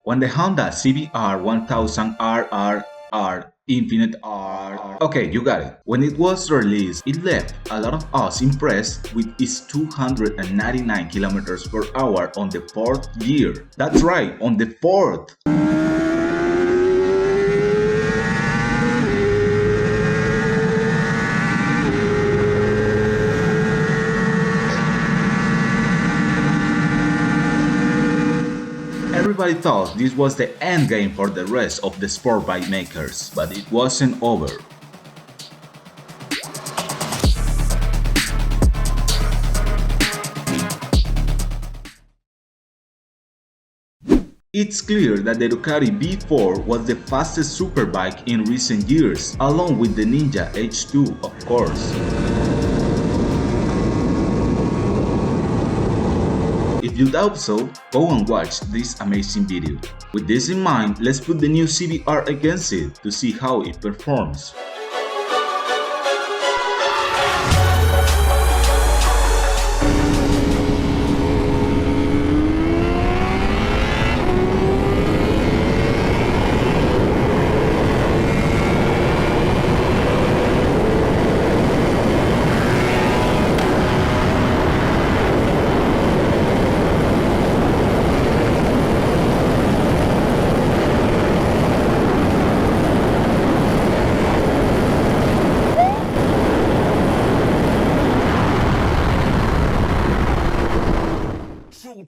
When the Honda CBR1000RR-R Infinite R. Okay, you got it. When it was released, it left a lot of us impressed with its 299 kilometers per hour on the 4th year. That's right, on the 4th! Everybody thought this was the end game for the rest of the sport bike makers, but it wasn't over. It's clear that the Ducati V4 was the fastest superbike in recent years, along with the Ninja H2, of course. If you doubt so, go and watch this amazing video. With this in mind, let's put the new CBR against it to see how it performs.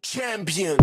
Champion.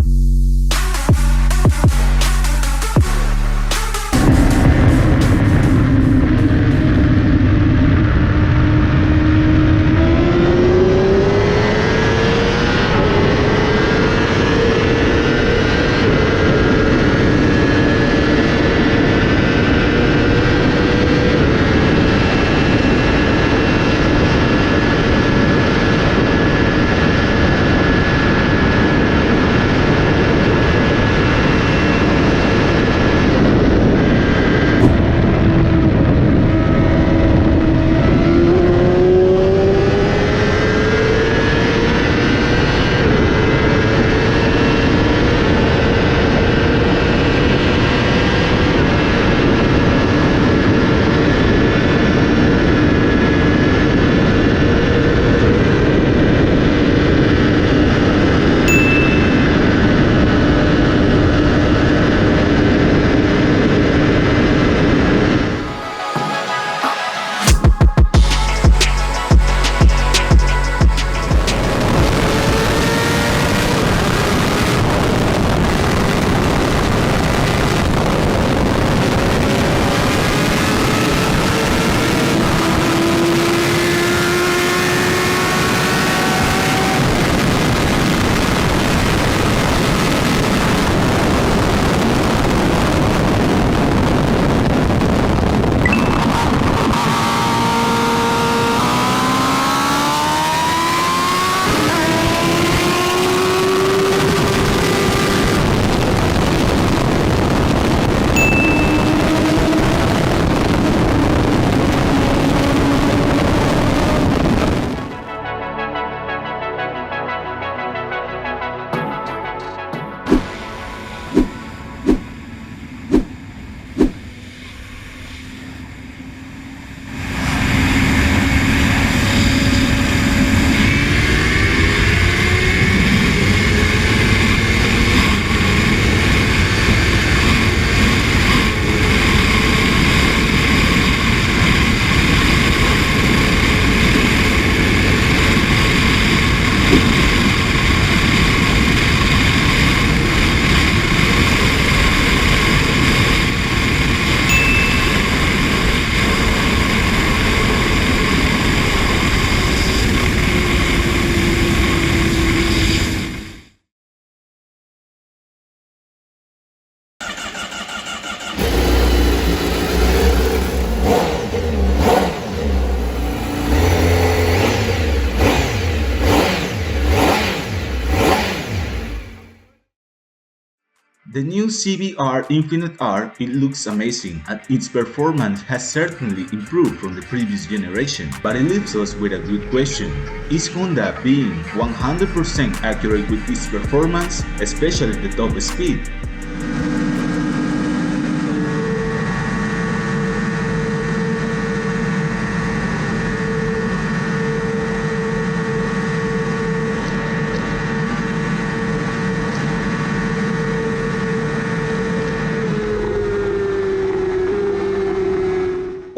The new CBR Infinite R, it looks amazing and its performance has certainly improved from the previous generation, but it leaves us with a good question. Is Honda being 100% accurate with its performance, especially the top speed?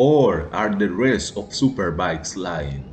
Or are the rest of superbikes lying?